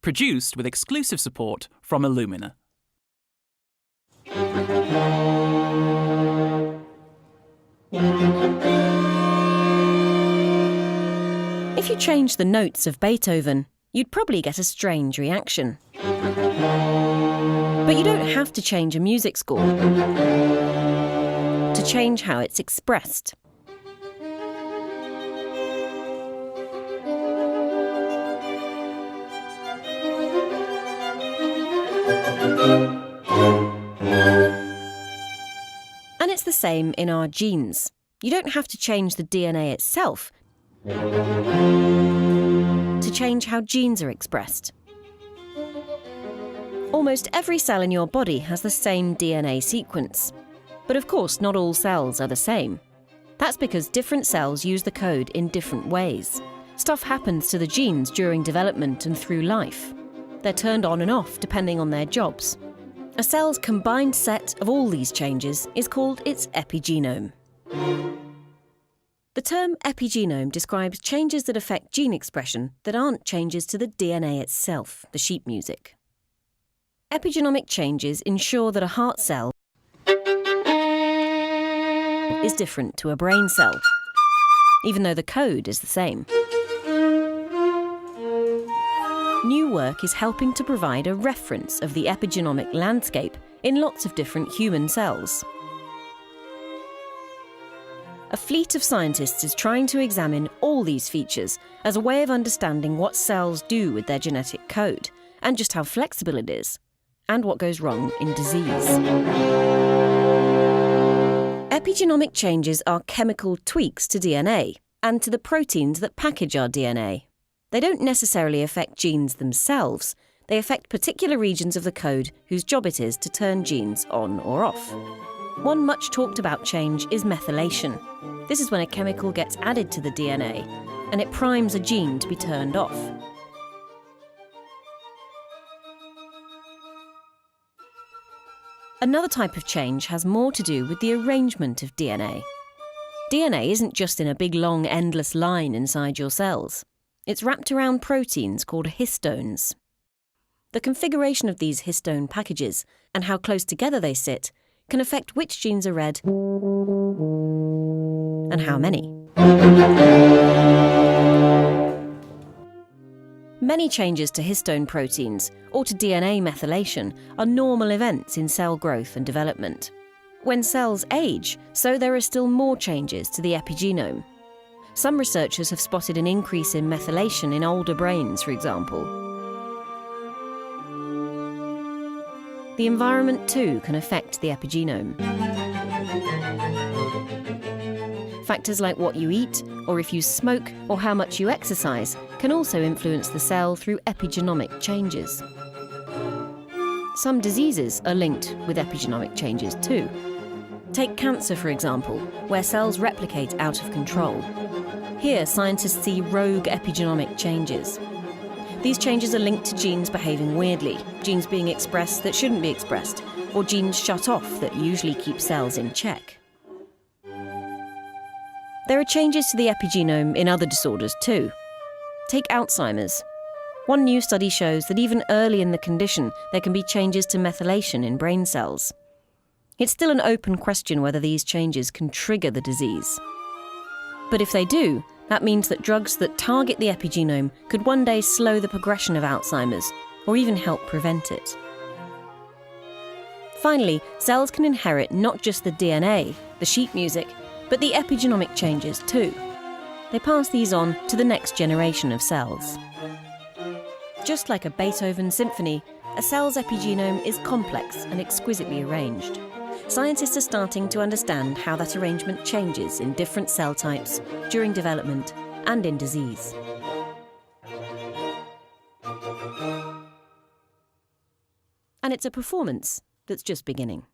produced with exclusive support from Illumina. If you change the notes of Beethoven, you'd probably get a strange reaction. But you don't have to change a music score to change how it's expressed. And it's the same in our genes. You don't have to change the DNA itself to change how genes are expressed. Almost every cell in your body has the same DNA sequence. But of course, not all cells are the same. That's because different cells use the code in different ways. Stuff happens to the genes during development and through life. They're turned on and off depending on their jobs. A cell's combined set of all these changes is called its epigenome. The term epigenome describes changes that affect gene expression that aren't changes to the DNA itself, the sheet music. Epigenomic changes ensure that a heart cell is different to a brain cell, even though the code is the same. New work is helping to provide a reference of the epigenomic landscape in lots of different human cells. A fleet of scientists is trying to examine all these features as a way of understanding what cells do with their genetic code, and just how flexible it is, and what goes wrong in disease. Epigenomic changes are chemical tweaks to DNA and to the proteins that package our DNA. They don't necessarily affect genes themselves. They affect particular regions of the code whose job it is to turn genes on or off. One much talked about change is methylation. This is when a chemical gets added to the DNA and it primes a gene to be turned off. Another type of change has more to do with the arrangement of DNA. DNA isn't just in a big long endless line inside your cells. It's wrapped around proteins called histones. The configuration of these histone packages and how close together they sit can affect which genes are read and how many. Many changes to histone proteins or to DNA methylation are normal events in cell growth and development. When cells age, so there are still more changes to the epigenome. Some researchers have spotted an increase in methylation in older brains, for example. The environment too can affect the epigenome. Factors like what you eat, or if you smoke, or how much you exercise, can also influence the cell through epigenomic changes. Some diseases are linked with epigenomic changes too. Take cancer, for example, where cells replicate out of control. Here, scientists see rogue epigenomic changes. These changes are linked to genes behaving weirdly, genes being expressed that shouldn't be expressed, or genes shut off that usually keep cells in check. There are changes to the epigenome in other disorders too. Take Alzheimer's. One new study shows that even early in the condition, there can be changes to methylation in brain cells. It's still an open question whether these changes can trigger the disease. But if they do, that means that drugs that target the epigenome could one day slow the progression of Alzheimer's, or even help prevent it. Finally, cells can inherit not just the DNA, the sheet music, but the epigenomic changes too. They pass these on to the next generation of cells. Just like a Beethoven symphony, a cell's epigenome is complex and exquisitely arranged. Scientists are starting to understand how that arrangement changes in different cell types during development and in disease. And it's a performance that's just beginning.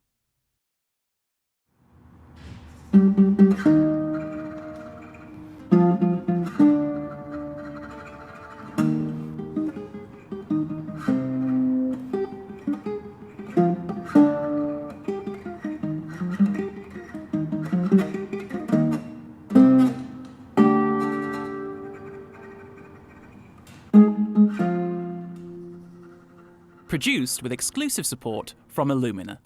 Produced with exclusive support from Illumina.